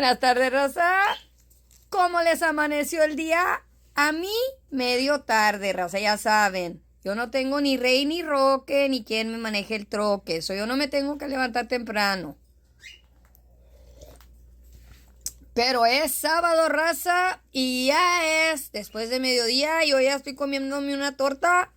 Buenas tardes, raza. ¿Cómo les amaneció el día? A mí medio tarde, raza, ya saben. Yo no tengo ni rey ni roque, ni quien me maneje el troque. Eso yo no me tengo que levantar temprano. Pero es sábado, raza, y ya es después de mediodía. Yo ya estoy comiéndome una torta.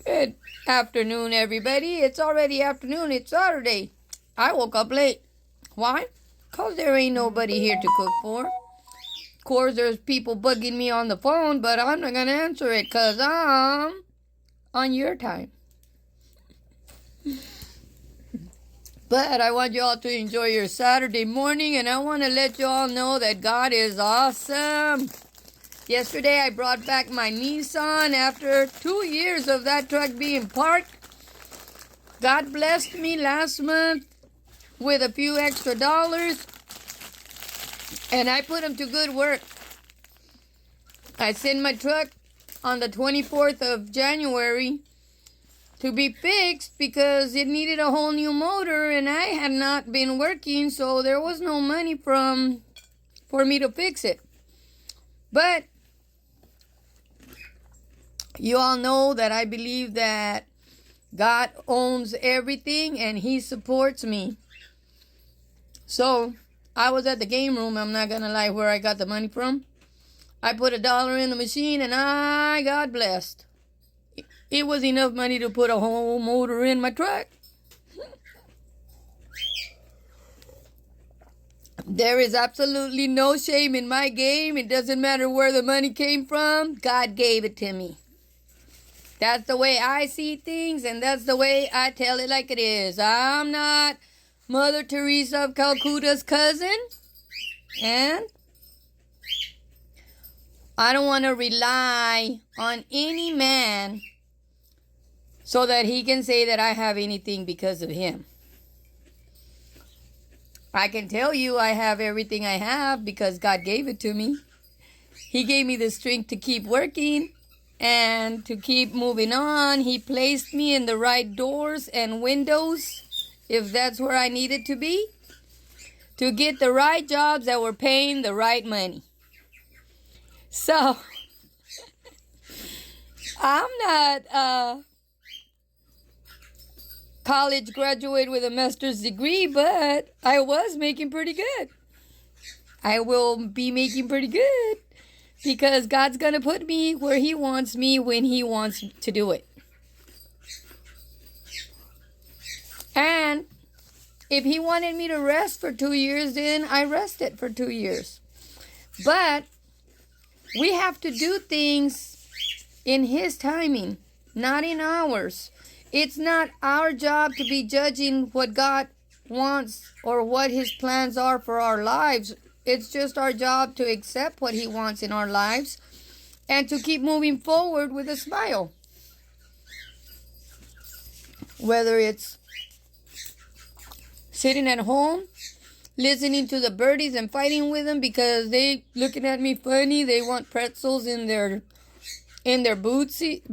Good afternoon, everybody. It's already afternoon. It's Saturday. I woke up late. Why? Because there ain't nobody here to cook for. Of course, there's people bugging me on the phone, but I'm not going to answer it because I'm on your time. But I want you all to enjoy your Saturday morning, and I want to let you all know that God is awesome. Yesterday, I brought back my Nissan after 2 years of that truck being parked. God blessed me last month with a few extra dollars, and I put them to good work. I sent my truck on the 24th of January to be fixed because it needed a whole new motor, and I had not been working, so there was no money for me to fix it. But you all know that I believe that God owns everything and He supports me. So I was at the game room, I'm not going to lie, where I got the money from. I put $1 in the machine and I got blessed. It was enough money to put a whole motor in my truck. There is absolutely no shame in my game. It doesn't matter where the money came from. God gave it to me. That's the way I see things, and that's the way I tell it like it is. I'm not Mother Teresa of Calcutta's cousin, and I don't want to rely on any man so that he can say that I have anything because of him. I can tell you I have everything I have because God gave it to me. He gave me the strength to keep working and to keep moving on. He placed me in the right doors and windows, if that's where I needed to be, to get the right jobs that were paying the right money. So, I'm not a college graduate with a master's degree, but I was making pretty good. I will be making pretty good because God's going to put me where He wants me when He wants to do it. And if He wanted me to rest for 2 years, then I rested for 2 years. But we have to do things in His timing, not in ours. It's not our job to be judging what God wants or what His plans are for our lives. It's just our job to accept what He wants in our lives and to keep moving forward with a smile. Whether it's sitting at home, listening to the birdies and fighting with them because they looking at me funny, they want pretzels in their bird seeds.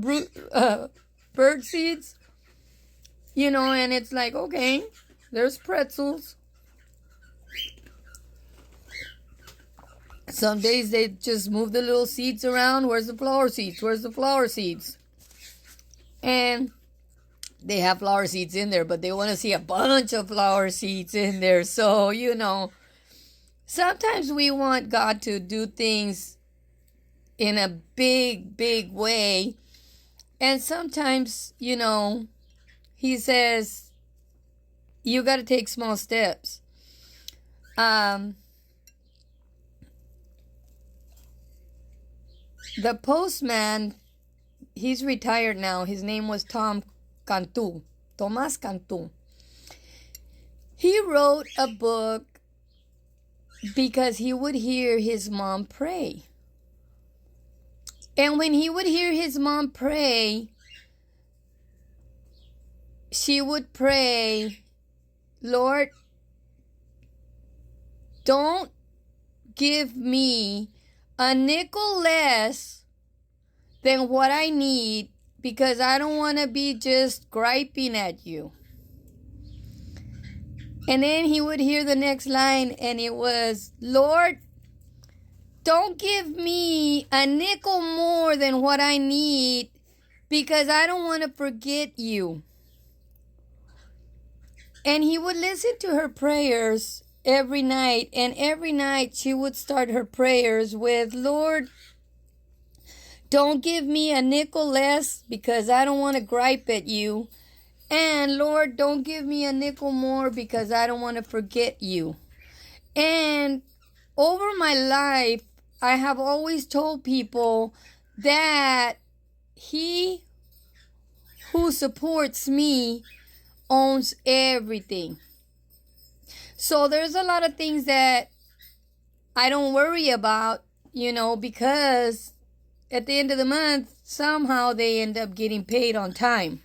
You know, and it's like, okay, there's pretzels. Some days they just move the little seeds around. Where's the flower seeds? Where's the flower seeds? And they have flower seeds in there, but they want to see a bunch of flower seeds in there. So, you know, sometimes we want God to do things in a big, big way. And sometimes, you know, He says, you got to take small steps. The postman, he's retired now. His name was Tomas Cantu. He wrote a book because he would hear his mom pray. And when he would hear his mom pray, she would pray, Lord, don't give me a nickel less than what I need, because I don't want to be just griping at you. And then he would hear the next line, and it was, Lord, don't give me a nickel more than what I need, because I don't want to forget you. And he would listen to her prayers every night. And every night she would start her prayers with, Lord, don't give me a nickel less, because I don't want to gripe at you. And Lord, don't give me a nickel more, because I don't want to forget you. And over my life, I have always told people that he who supports me owns everything. So there's a lot of things that I don't worry about, because at the end of the month, somehow they end up getting paid on time.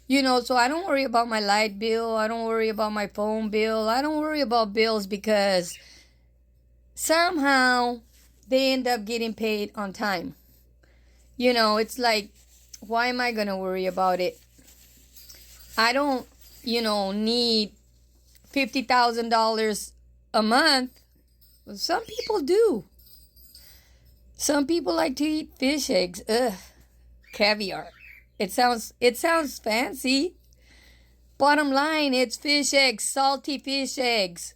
So I don't worry about my light bill. I don't worry about my phone bill. I don't worry about bills, because somehow they end up getting paid on time. It's like, why am I going to worry about it? I don't, need $50,000 a month. Some people do. Some people like to eat fish eggs. Ugh, caviar. It sounds fancy. Bottom line, it's fish eggs, salty fish eggs.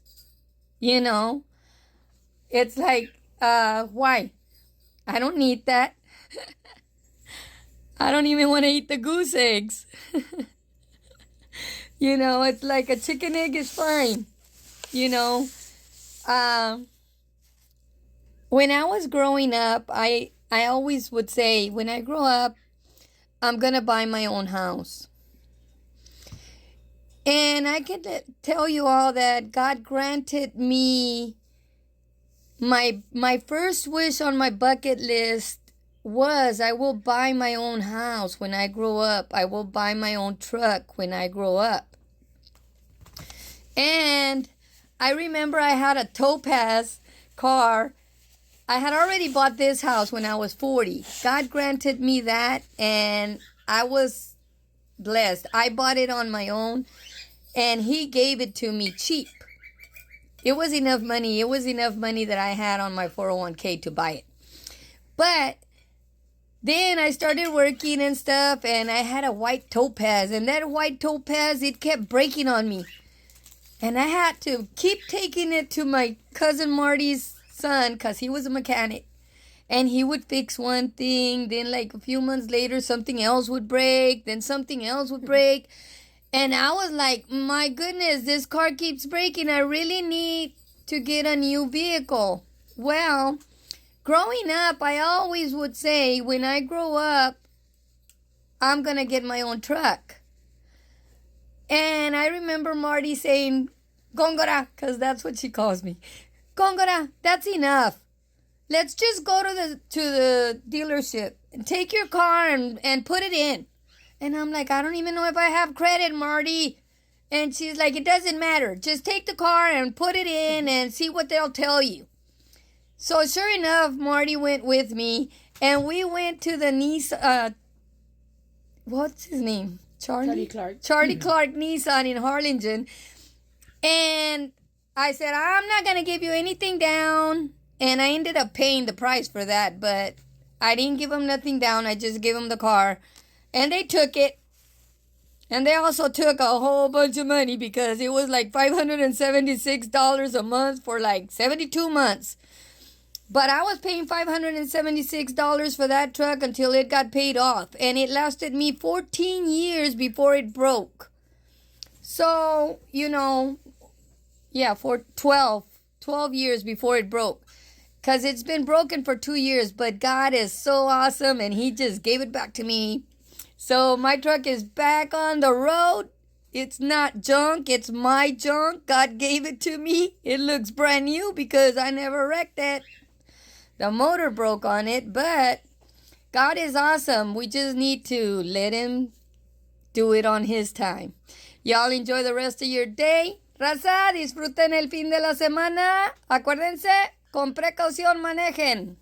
It's like, why? I don't need that. I don't even want to eat the goose eggs. It's like a chicken egg is fine. When I was growing up, I always would say, when I grow up, I'm going to buy my own house. And I can tell you all that God granted me my first wish on my bucket list was, I will buy my own house when I grow up. I will buy my own truck when I grow up. And I remember I had a Topaz car. I had already bought this house when I was 40. God granted me that, and I was blessed. I bought it on my own, and he gave it to me cheap. It was enough money. It was enough money that I had on my 401k to buy it. But then I started working and stuff, and I had a white Topaz, and that white Topaz, it kept breaking on me. And I had to keep taking it to my cousin Marty's son, because he was a mechanic. And he would fix one thing, then like a few months later, something else would break, then something else would break. And I was like, my goodness, this car keeps breaking. I really need to get a new vehicle. Well, growing up, I always would say, when I grow up, I'm going to get my own truck. And I remember Marty saying, Gongora, because that's what she calls me. Gongora, that's enough. Let's just go to the dealership and take your car and put it in. And I'm like, I don't even know if I have credit, Marty. And she's like, it doesn't matter. Just take the car and put it in and see what they'll tell you. So sure enough, Marty went with me, and we went to the Nissan, what's his name? Charlie Clark Nissan in Harlingen. And I said, I'm not going to give you anything down. And I ended up paying the price for that, but I didn't give them nothing down. I just gave them the car. And they took it. And they also took a whole bunch of money, because it was like $576 a month for like 72 months. But I was paying $576 for that truck until it got paid off. And it lasted me 14 years before it broke. So, for 12 years before it broke. Because it's been broken for 2 years. But God is so awesome, and he just gave it back to me. So my truck is back on the road. It's not junk. It's my junk. God gave it to me. It looks brand new because I never wrecked it. The motor broke on it, but God is awesome. We just need to let him do it on his time. Y'all enjoy the rest of your day. Raza, disfruten el fin de la semana. Acuérdense, con precaución manejen.